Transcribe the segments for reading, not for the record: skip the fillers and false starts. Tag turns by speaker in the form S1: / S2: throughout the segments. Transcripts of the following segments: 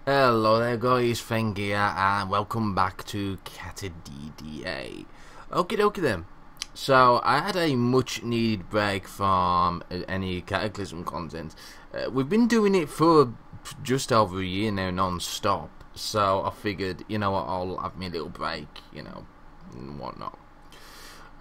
S1: Hello there guys, Feng here, and welcome back to DDA. Okie dokie then. So, I had a much needed break from any Cataclysm content. We've been doing it for just over a year now, non-stop. So, I figured, you know what, I'll have me a little break, and whatnot.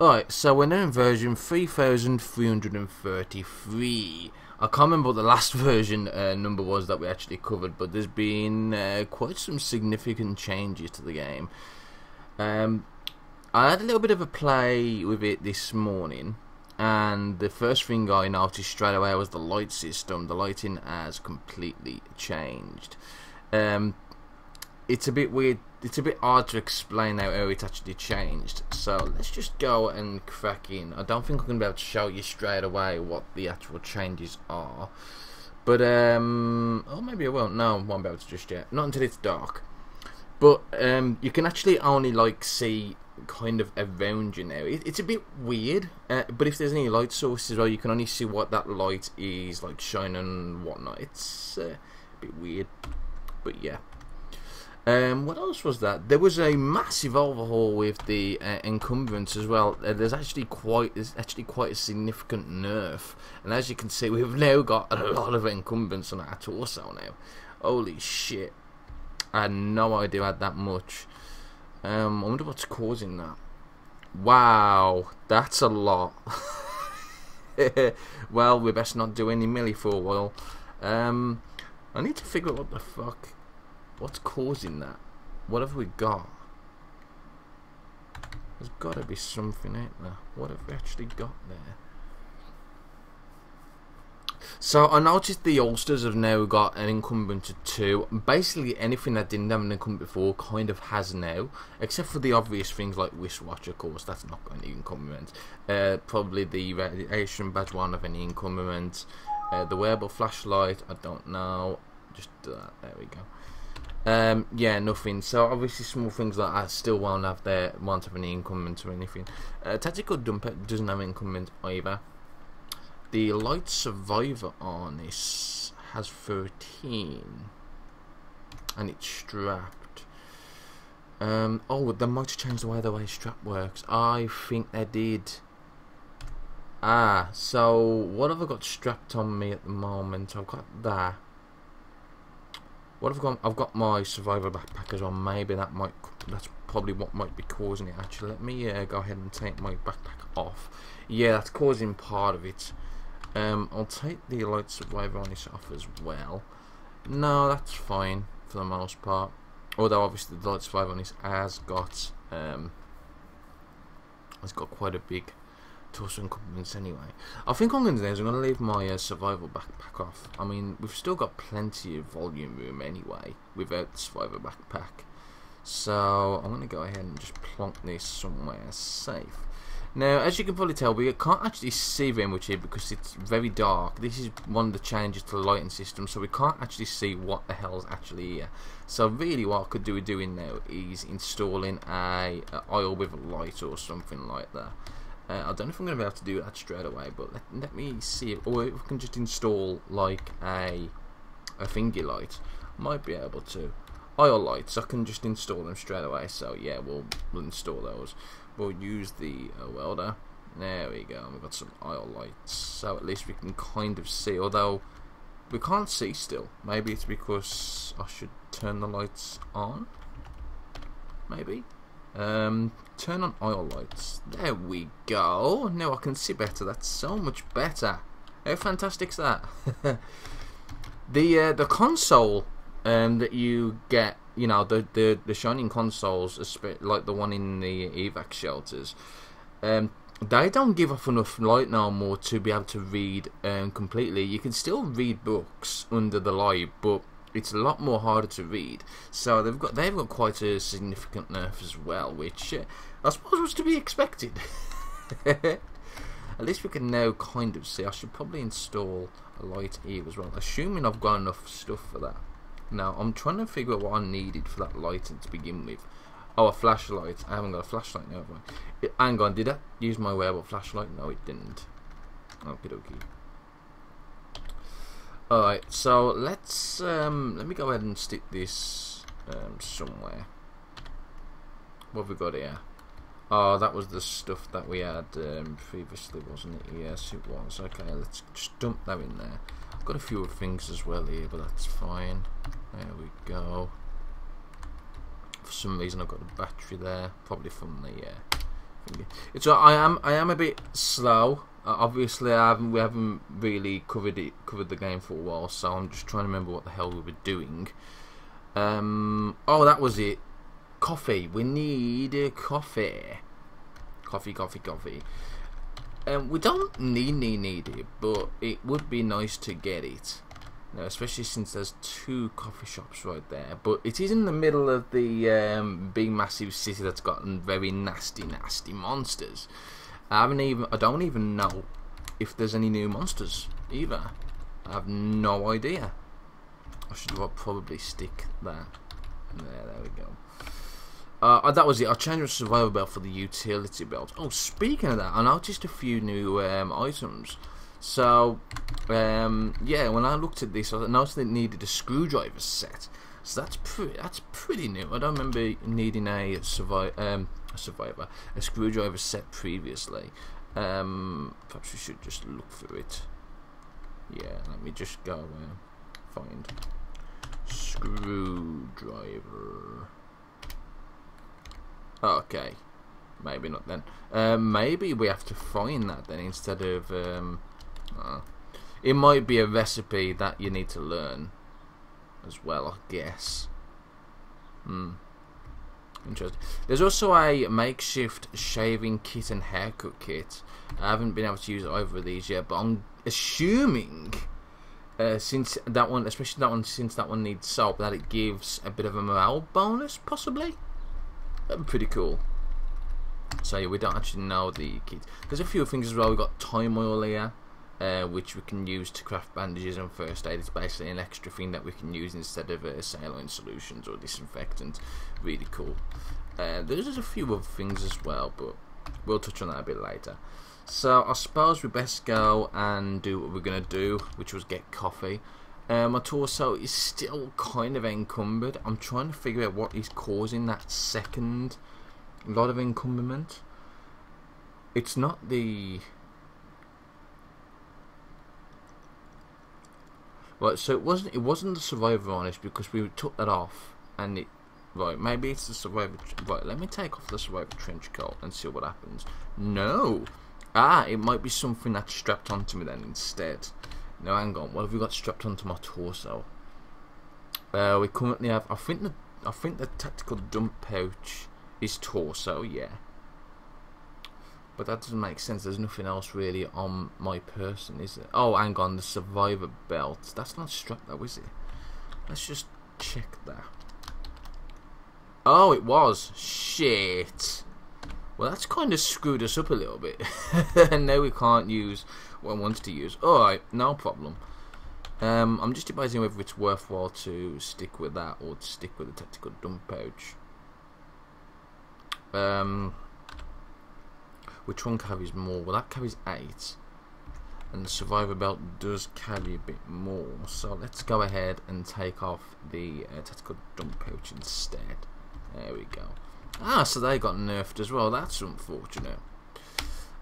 S1: Alright, so we're now in version 3333. I can't remember what the last version number was that we actually covered, but there's been quite some significant changes to the game. I had a little bit of a play with it this morning, and the first thing I noticed straight away was the light system. The lighting has completely changed. It's a bit weird. It's a bit hard to explain how it actually changed. So let's just go and crack in. I don't think I'm going to be able to show you straight away what the actual changes are. But, oh, maybe I won't. No, I won't be able to just yet. Not until it's dark. But, you can actually only, like, see kind of around you now. It's a bit weird. But if there's any light sources, well, you can only see what that light is, like, shining and whatnot. It's a bit weird. But, yeah. What else was that? There was a massive overhaul with the encumbrance as well. There's actually quite a significant nerf, and as you can see, we've now got a lot of encumbrance on our torso now. Holy shit! I had no idea I had that much. I wonder what's causing that. Wow, that's a lot. Well, we best not do any melee for a while. I need to figure out what the fuck. What's causing that? What have we got? There's got to be something, ain't there? What have we actually got there? So I noticed the ulsters have now got an encumbrance of 2. Basically anything that didn't have an encumbrance before kind of has now, except for the obvious things like wristwatch, of course. That's not going to be encumbrance. Probably the radiation badge won't have any encumbrance. The wearable flashlight, I don't know. Just there we go. Yeah, nothing. So obviously small things like that still won't have any encumbrance or anything. Tactical dumper doesn't have encumbrance either. The light survivor harness has 13, and it's strapped. Oh, they might have changed the way strap works. I think they did. So what have I got strapped on me at the moment? I've got that. What have I got? I've got my survivor backpack as well. Maybe that's probably what might be causing it. Actually, let me go ahead and take my backpack off. Yeah, that's causing part of it. I'll take the light survivor on this off as well. No, that's fine for the most part. Although obviously the light survivor on this has got quite a big torso encumbrance anyway. I think what I'm going to do is I'm going to leave my survival backpack off. I mean, we've still got plenty of volume room anyway without the survival backpack. So I'm going to go ahead and just plonk this somewhere safe. Now, as you can probably tell, we can't actually see very much here because it's very dark. This is one of the changes to the lighting system, so we can't actually see what the hell's actually here. So really what I could do with doing now is installing a aisle with a light or something like that. I don't know if I'm going to be able to do that straight away, but let me see if, or if we can just install like a finger light. Might be able to. Aisle lights, I can just install them straight away, so yeah, we'll install those. We'll use the welder. There we go, we've got some aisle lights, so at least we can kind of see, although we can't see still. Maybe it's because I should turn the lights on? Maybe? Turn on aisle lights. There we go. Now I can see better. That's so much better. How fantastic is that? The console that you get, you know, the shining consoles, like the one in the evac shelters, they don't give off enough light no more to be able to read completely. You can still read books under the light, but it's a lot more harder to read. So they've got quite a significant nerf as well, which I suppose was to be expected. At least we can now kind of see. I should probably install a light here as well, assuming I've got enough stuff for that. Now I'm trying to figure out what I needed for that lighting to begin with. Oh, a flashlight. I haven't got a flashlight now, have I? Hang on, did I use my wearable flashlight? No, it didn't. Okie dokie. Alright, so let's let me go ahead and stick this somewhere. What have we got here? Oh, that was the stuff that we had previously, wasn't it? Yes, it was. Okay, let's just dump that in there. I've got a few other things as well here, but that's fine. There we go. For some reason, I've got a battery there, probably from the. It's. I am a bit slow. Obviously, we haven't really covered the game for a while, so I'm just trying to remember what the hell we were doing. Oh, that was it. Coffee. We need a coffee. Coffee. We don't need it, but it would be nice to get it. Now, especially since there's 2 coffee shops right there. But it is in the middle of the big massive city that's gotten very nasty monsters. I don't even know if there's any new monsters either. I have no idea. I should probably stick that there we go. That was it. I changed my survival belt for the utility belt. Oh, speaking of that, I noticed a few new items. So, yeah, when I looked at this, I noticed it needed a screwdriver set. So that's pretty new. I don't remember needing a screwdriver set previously. Perhaps we should just look through it. Yeah, let me just go find screwdriver. Okay, maybe not then. Maybe we have to find that then instead of. It might be a recipe that you need to learn as well, I guess. Interesting. There's also a makeshift shaving kit and haircut kit. I haven't been able to use either of these yet, but I'm assuming since that one, especially that one, since that one needs soap, that it gives a bit of a morale bonus, possibly. That'd be pretty cool. So yeah, we don't actually know the kit. There's a few things as well. We've got time oil here, which we can use to craft bandages and first aid. It's basically an extra thing that we can use instead of saline solutions or disinfectant. Really cool. There's a few other things as well, but we'll touch on that a bit later. So I suppose we best go and do what we're going to do, which was get coffee. My torso is still kind of encumbered. I'm trying to figure out what is causing that second lot of encumberment. It's not the... Right, so it wasn't the survivor varnish because we took that off and it... Right, maybe it's the survivor... Right, let me take off the survivor trench coat and see what happens. No! Ah, it might be something that's strapped onto me then instead. No, hang on. What have we got strapped onto my torso? We currently have... I think the tactical dump pouch is torso, yeah. But that doesn't make sense. There's nothing else really on my person, is it? Oh, hang on. The survivor belt. That's not strapped though, is it? Let's just check that. Oh, it was. Shit. Well, that's kind of screwed us up a little bit. And now we can't use what I wanted to use. Alright, no problem. I'm just debating whether it's worthwhile to stick with that or to stick with the tactical dump pouch. Which one carries more? Well, that carries 8. And the survivor belt does carry a bit more. So let's go ahead and take off the tactical dump pouch instead. There we go. Ah, so they got nerfed as well. That's unfortunate.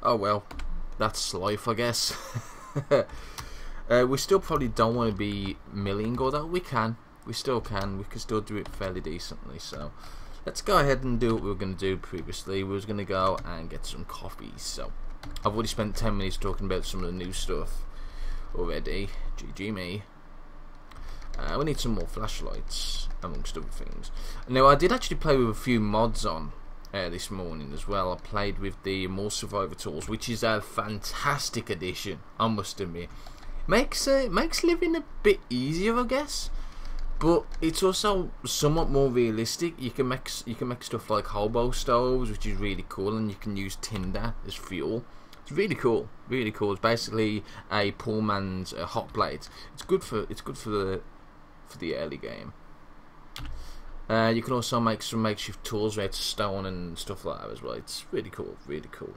S1: Oh well, that's life, I guess. We still probably don't want to be milling, although we can. We still can. We can still do it fairly decently. So let's go ahead and do what we were going to do previously. We was going to go and get some coffee. So I've already spent 10 minutes talking about some of the new stuff already. GG me. We need some more flashlights, amongst other things. Now, I did actually play with a few mods on this morning as well. I played with the More Survivor tools, which is a fantastic addition, I must admit. Makes living a bit easier, I guess. But it's also somewhat more realistic. You can make stuff like hobo stoves, which is really cool, and you can use tinder as fuel. It's really cool, really cool. It's basically a poor man's hot plate. It's good for the early game. You can also make some makeshift tools out of stone and stuff like that as well. It's really cool, really cool.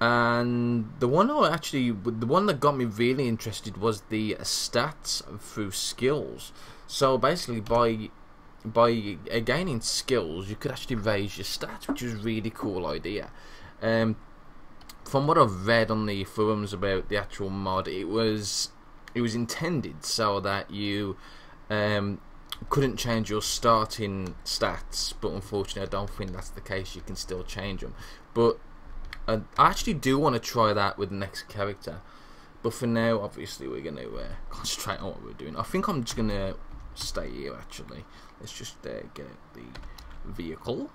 S1: And the one that got me really interested was the stats through skills. So basically, by gaining skills, you could actually raise your stats, which is a really cool idea. From what I've read on the forums about the actual mod, it was intended so that you couldn't change your starting stats, but unfortunately I don't think that's the case. You can still change them, but I actually do want to try that with the next character. But for now, obviously, we're going to concentrate on what we're doing. I think I'm just going to stay here, actually. Let's just get the vehicle.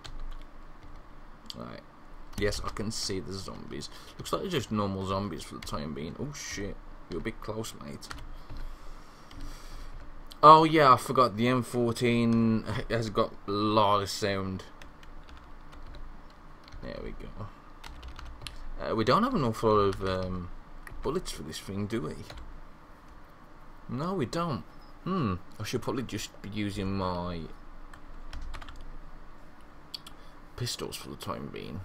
S1: Right. Yes, I can see the zombies. Looks like they're just normal zombies for the time being. Oh, shit. You're a bit close, mate. Oh, yeah, I forgot. The M14 has got a lot of sound. There we go. We don't have an awful lot of bullets for this thing, do we? No, we don't. I should probably just be using my pistols for the time being.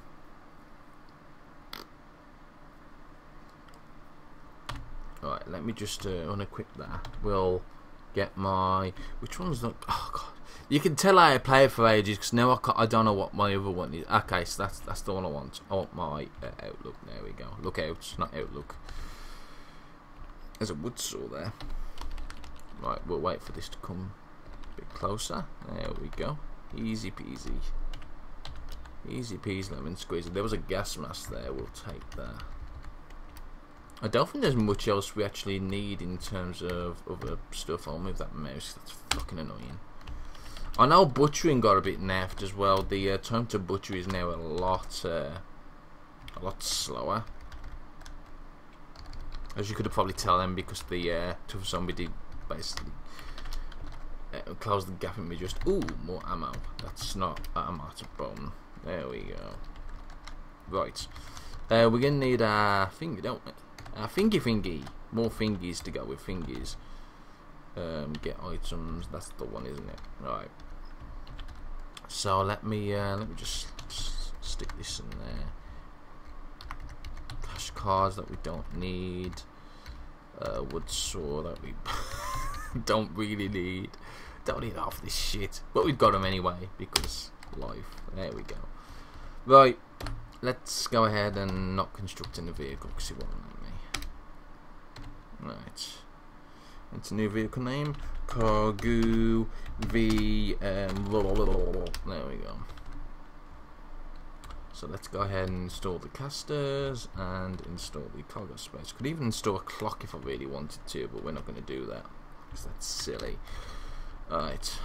S1: Alright, let me just unequip that. We'll get my... Which one's not... Oh, God. You can tell I play it for ages, because now I don't know what my other one is. Okay, so that's the one I want. I want my Outlook. There we go. Lookout, not Outlook. There's a wood saw there. Right, we'll wait for this to come a bit closer. There we go. Easy peasy. Easy peasy lemon squeezy. There was a gas mask there. We'll take that. I don't think there's much else we actually need in terms of other stuff. I'll move that mouse. That's fucking annoying. I know butchering got a bit naffed as well. The time to butcher is now a lot slower. As you could have probably tell them, because the tough zombie did basically close the gap in me. Just more ammo. That's not ammo to bone. There we go. Right, we're gonna need a finger, don't we? A fingy. More fingies to go with fingies. Get items. That's the one, isn't it? Right. So let me just stick this in there. Cash cards that we don't need. Wood saw that we don't really need. Don't need half this shit, but we've got them anyway because life. There we go. Right. Let's go ahead and not construct in the vehicle because it won't let me. Right. It's a new vehicle name. Cargo V. There we go. So let's go ahead and install the casters and install the cargo space. Could even install a clock if I really wanted to, but we're not going to do that because that's silly. Alright.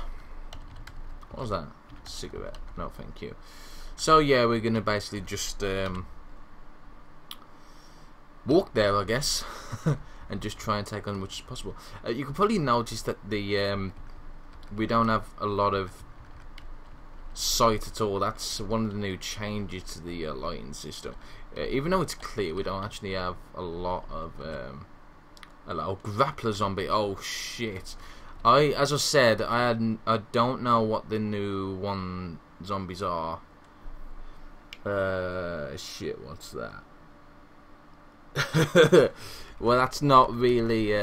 S1: What was that? Cigarette. No, thank you. So yeah, we're going to basically just walk there, I guess. And just try and take on as much as possible. You can probably notice that the we don't have a lot of sight at all. That's one of the new changes to the lighting system. Even though it's clear, we don't actually have a lot of grappler zombie. Oh shit! As I said, I don't know what the new one zombies are. Shit, what's that? Well, that's not really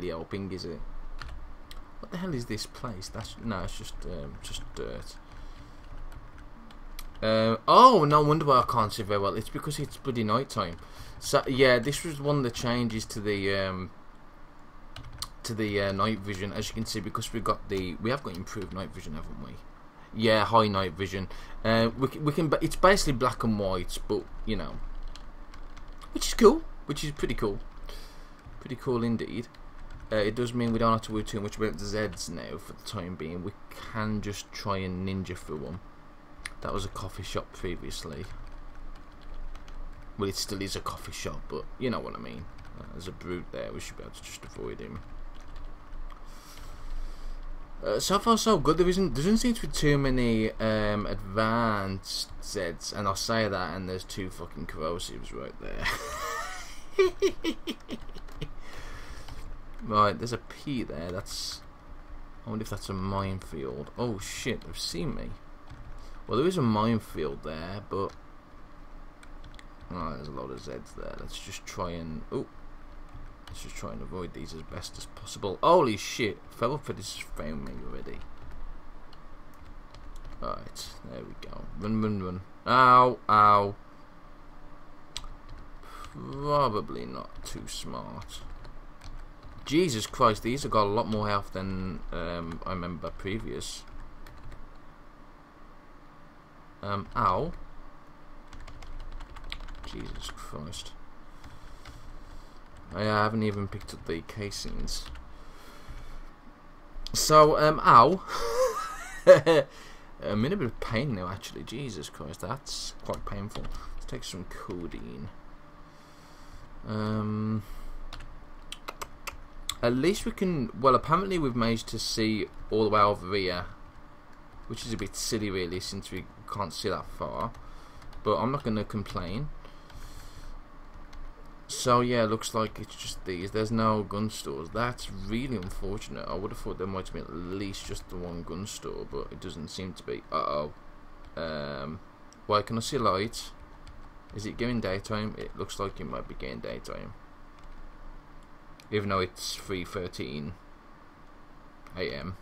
S1: helping, is it? What the hell is this place? It's just dirt. Oh, no wonder why I can't see very well. It's because it's bloody night time. So yeah, this was one of the changes to the night vision. As you can see, because we have got improved night vision, haven't we? Yeah, high night vision. We can. It's basically black and white, but you know, which is cool. Which is pretty cool. Pretty cool indeed. It does mean we don't have to worry too much about the Zeds now for the time being. We can just try and ninja through them. That was a coffee shop previously. Well, it still is a coffee shop, but you know what I mean. There's a brute there. We should be able to just avoid him. So far so good. There doesn't seem to be too many advanced Zeds, and I'll say that, and there's two fucking corrosives right there. Right, there's a P there. I wonder if that's a minefield. Oh shit, they've seen me. Well, there is a minefield there, but Oh, there's a lot of Zeds there. Let's just try and avoid these as best as possible. Holy shit! Fengferth has found me already. Right, there we go. Run, run, run. Ow, ow. Probably not too smart. Jesus Christ, these have got a lot more health than I remember previous. Ow. Jesus Christ. I haven't even picked up the casings. So, ow. I'm in a bit of pain now, actually. Jesus Christ, that's quite painful. Let's take some codeine. At least we can... Well, apparently we've managed to see all the way over here, which is a bit silly, really, since we can't see that far. But I'm not going to complain. So, yeah, looks like it's just these. There's no gun stores. That's really unfortunate. I would have thought there might have been at least just the one gun store, but it doesn't seem to be. Uh-oh. Why can I see light? Is it getting daytime? It looks like it might be getting daytime. Even though it's 3:13 AM.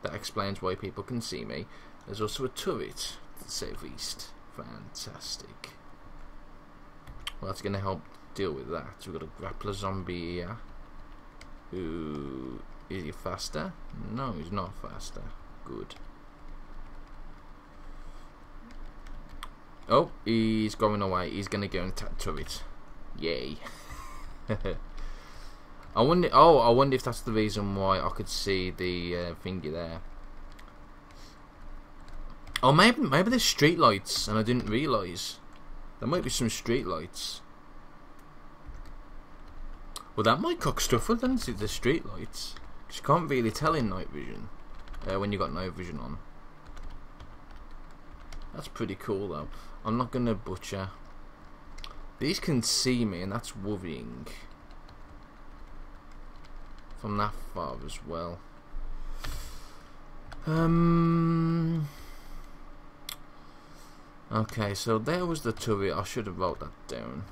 S1: That explains why people can see me. There's also a turret to the southeast. Fantastic. Well, that's going to help deal with that. We've got a grappler zombie here. Ooh, is he faster? No, he's not faster. Good. Oh, he's going away. He's going to go and attack the turret. Yay. I wonder. Oh, I wonder if that's the reason why I could see the thingy there. Oh, maybe there's street lights and I didn't realise. There might be some street lights. Well, that might cock stuff up, doesn't it? The street lights. Because you can't really tell in night vision when you got night vision on. That's pretty cool, though. I'm not gonna butcher. These can see me, and that's worrying. From that far as well. Okay, so there was the turret. I should have wrote that down.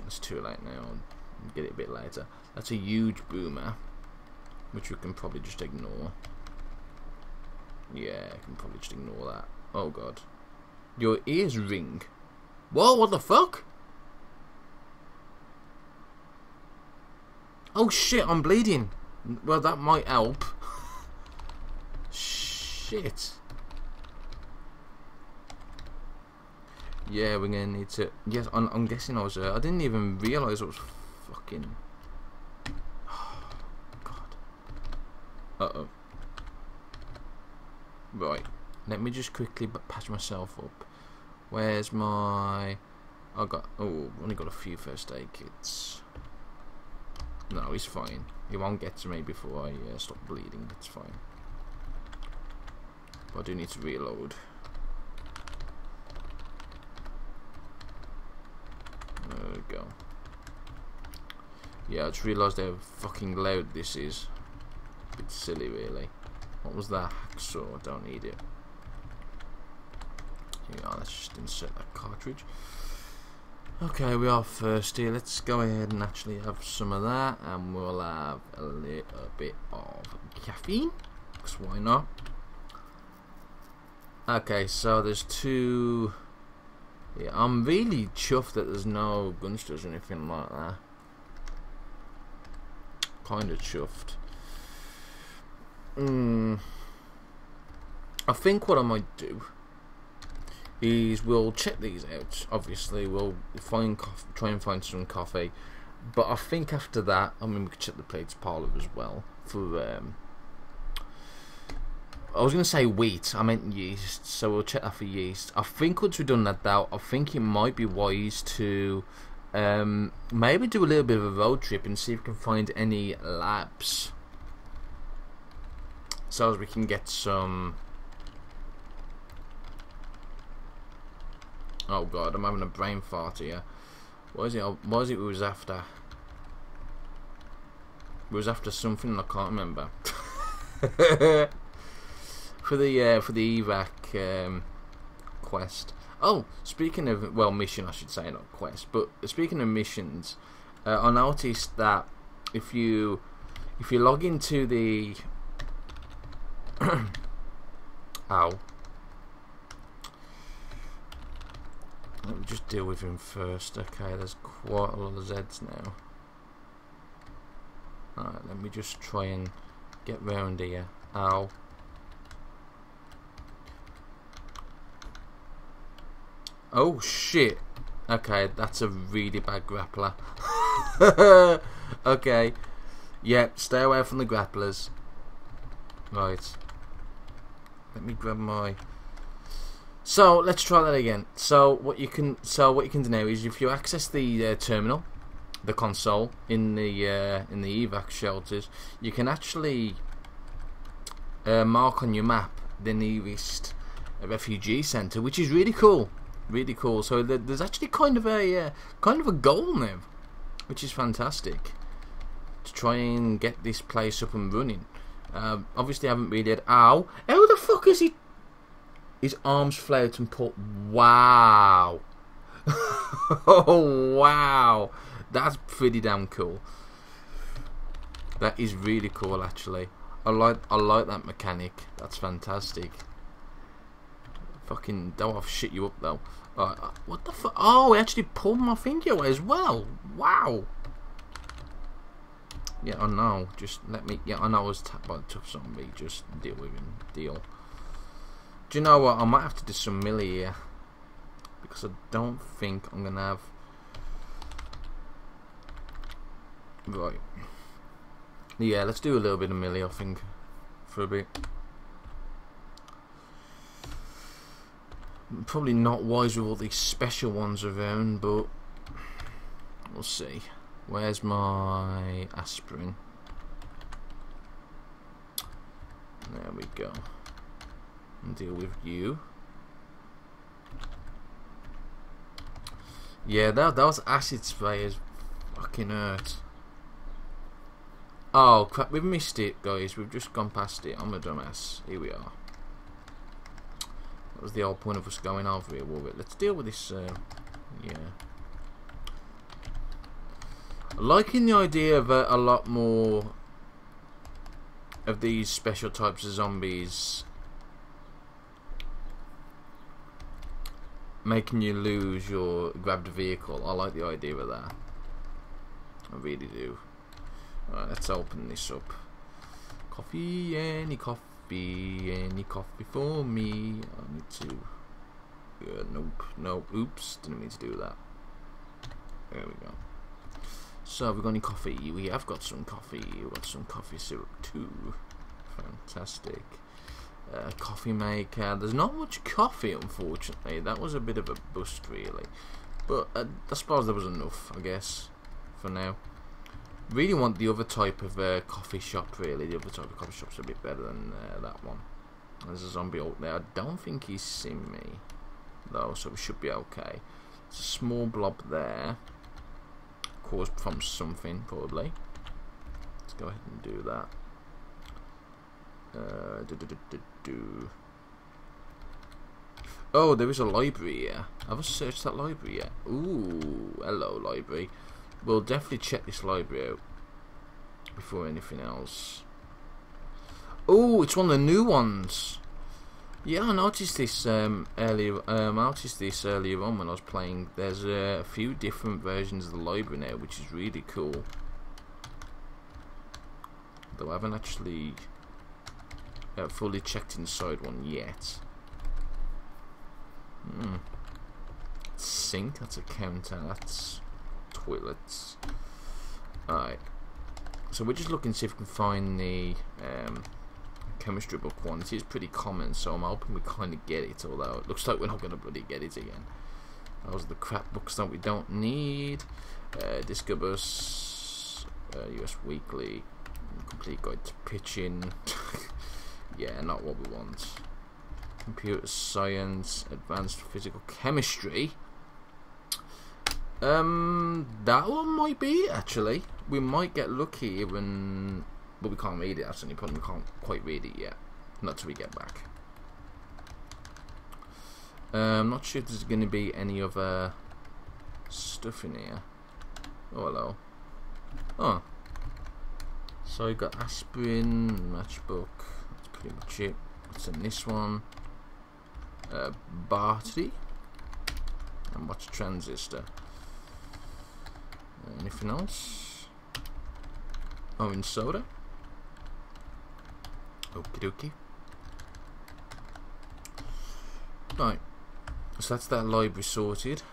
S1: It's too late now. I'll get it a bit later. That's a huge boomer, which we can probably just ignore. Yeah, I can probably just ignore that. Oh god. Your ears ring. Whoa, what the fuck? Oh shit, I'm bleeding. Well, that might help. Shit. Yeah, we're gonna need to. Yes, I'm guessing I was. I didn't even realise I was fucking. Oh, god. Uh-oh. Right. Let me just quickly patch myself up. Where's my... I got... Oh, I've only got a few first aid kits. No, he's fine. He won't get to me before I stop bleeding. That's fine. But I do need to reload. There we go. Yeah, I just realised how fucking loud this is. A bit silly, really. What was that? Hacksaw. I don't need it. Yeah, let's just insert that cartridge. Okay, we are thirsty. Let's go ahead and actually have some of that, and we'll have a little bit of caffeine, because why not? Okay, so there's two. Yeah, I'm really chuffed that there's no gun stores or anything like that. Kind of chuffed. I think what I might do is we'll check these out. Obviously, we'll try and find some coffee. But I think after that, I mean, we could check the plates parlour as well for. I was going to say wheat. I meant yeast. So we'll check that for yeast. I think once we've done that, though, I think it might be wise to maybe do a little bit of a road trip and see if we can find any labs, so as we can get some. Oh god, I'm having a brain fart here. What is it? What was it we was after? We was after something I can't remember. for the evac quest. Oh, speaking of, well, mission I should say, not quest, but speaking of missions, I noticed that if you log into the ow, let me just deal with him first. Okay, there's quite a lot of Zeds now. Alright, let me just try and get round here. Ow. Oh shit. Okay, that's a really bad grappler. Okay. Yep, stay away from the grapplers. Right. Let me grab my... So, let's try that again. So, what you can do now is if you access the terminal, the console in the evac shelters, you can actually mark on your map the nearest refugee center, which is really cool. Really cool. So there's actually kind of a goal now, which is fantastic, to try and get this place up and running. Obviously, I haven't really had... Ow! How the fuck is he? His arms flare out and put... Wow! Oh wow! That's pretty damn cool. That is really cool, actually. I like that mechanic. That's fantastic. Fucking don't have to shit you up though. What the fuck? Oh, he actually pulled my finger away as well. Wow. Yeah, I know. Just let me. Yeah, I know I was tapped by a tough zombie. Just deal with him. Deal. Do you know what? I might have to do some melee here, because I don't think I'm gonna have. Right. Yeah, let's do a little bit of melee, I think, for a bit. Probably not wise with all these special ones around, but we'll see. Where's my aspirin? There we go. And deal with you. Yeah, that was acid spray is fucking hurt. Oh crap, we've missed it, guys. We've just gone past it. I'm a dumbass. Here we are. That was the whole point of us going over here, Warwick. Let's deal with this, yeah. Liking the idea of a lot more of these special types of zombies making you lose your grabbed vehicle. I like the idea of that. I really do. Alright, let's open this up. Coffee, any coffee for me. I need to... nope, no, oops, didn't mean to do that. There we go. So, have we got any coffee? We have got some coffee. We've got some coffee syrup too. Fantastic. Coffee maker. There's not much coffee, unfortunately. That was a bit of a bust, really. But I suppose there was enough, I guess, for now. Really want the other type of coffee shop, really. The other type of coffee shop's a bit better than that one. There's a zombie out there. I don't think he's seen me, though, so we should be okay. There's a small blob there. Caused from something, probably. Let's go ahead and do that. Oh, there is a library here. Have I searched that library yet? Ooh, hello library. We'll definitely check this library out before anything else. Oh, it's one of the new ones. Yeah, I noticed this earlier. I noticed this earlier on when I was playing. There's a few different versions of the library now, which is really cool. Though I haven't actually fully checked inside one yet. Sink. That's a counter. That's toilets. Alright. So we're just looking to see if we can find the chemistry book one. It is pretty common, so I'm hoping we kind of get it, although it looks like we're not going to bloody get it again. Those are the crap books that we don't need. Discobus, US Weekly, Complete Guide to Pitching. Yeah, not what we want. Computer Science, Advanced Physical Chemistry. That one might be it, actually. We might get lucky even... But we can't read it, that's the only problem. We can't quite read it yet. Not till we get back. I'm not sure if there's going to be any other stuff in here. Oh, hello. Oh. So you got aspirin, matchbook. That's pretty much it. What's in this one? Battery. And what's transistor? Anything else? Orange soda. Okie dokie. Right. So that's that library sorted.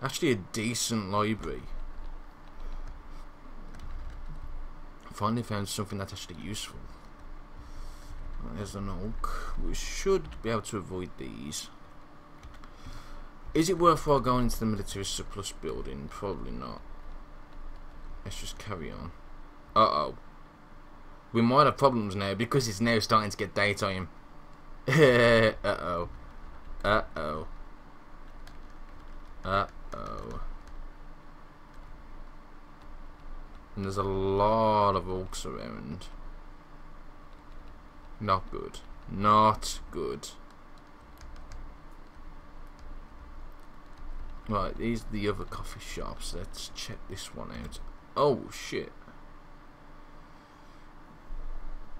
S1: Actually a decent library. Finally found something that's actually useful. There's an oak. We should be able to avoid these. Is it worthwhile going into the military surplus building? Probably not. Let's just carry on. Uh-oh. We might have problems now because it's now starting to get daytime. Uh-oh. Uh-oh. Uh-oh. And there's a lot of orcs around. Not good. Not good. Right, these are the other coffee shops. Let's check this one out. Oh, shit.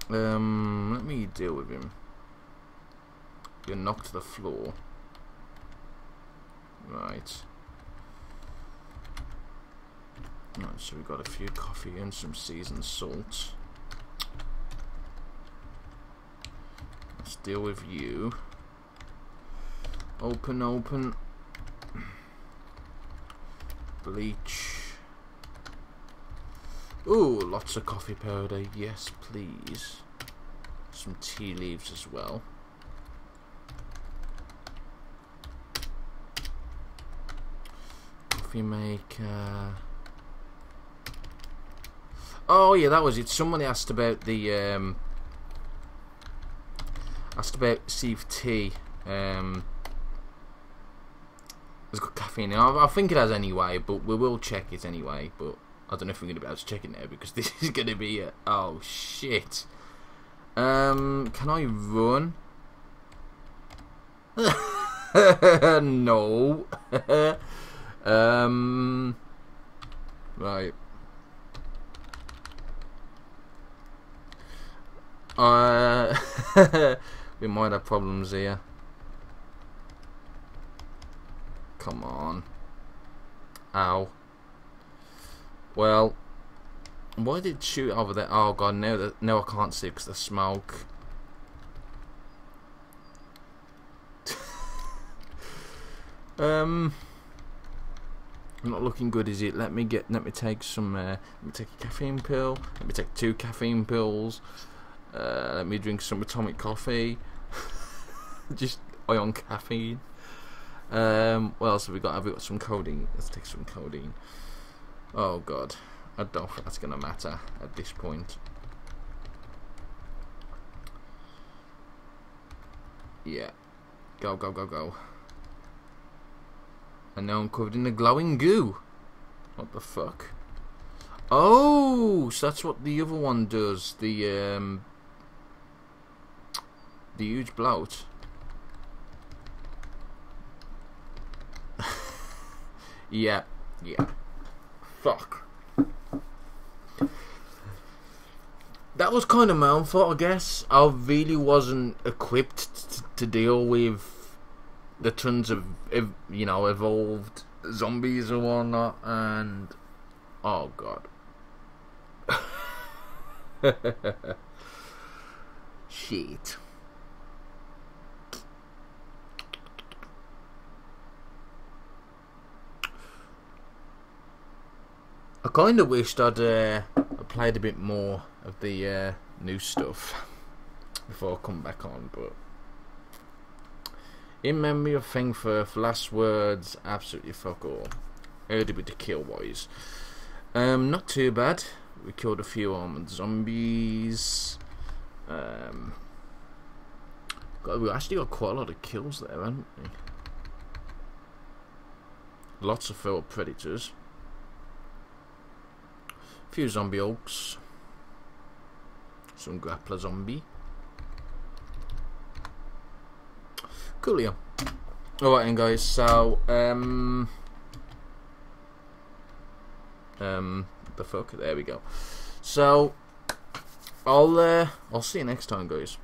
S1: Let me deal with him. You're knocked to the floor. Right. Right, so we've got a few coffee and some seasoned salt. Let's deal with you. Open, open. Bleach. Ooh, lots of coffee powder. Yes, please. Some tea leaves as well. Coffee maker. Oh yeah, that was it. Someone asked about the see if tea has got caffeine in it. I think it has anyway, but we will check it anyway. But I don't know if we're gonna be able to check it now because this is gonna be a, oh shit. Can I run? No. Right. We might have problems here. Come on. Ow. Well, why did it shoot over there? Oh god, now I can't see because the smoke. Not looking good, is it? Let me take some. Let me take a caffeine pill. Let me take 2 caffeine pills. Let me drink some atomic coffee. Just on caffeine. What else have we got? Have we got some codeine? Let's take some codeine. Oh god, I don't think that's gonna matter at this point. Yeah, go go go go. And now I'm covered in the glowing goo. What the fuck? Oh, so that's what the other one does. The huge bloat. Yeah, yeah. Fuck. That was kind of my own fault, I guess. I really wasn't equipped to deal with the tons of, you know, evolved zombies and whatnot, and oh god. Shit. I kind of wished I'd played a bit more of the new stuff before I come back on, but in memory of Fengferth, last words, absolutely fuck all. Heard a bit of kill wise. Not too bad. We killed a few armored zombies. We actually got quite a lot of kills there, haven't we? Lots of feral predators. A few zombie orcs. Some grappler zombie. Coolio. Alright then, guys, so the fuck, there we go. So I'll see you next time, guys.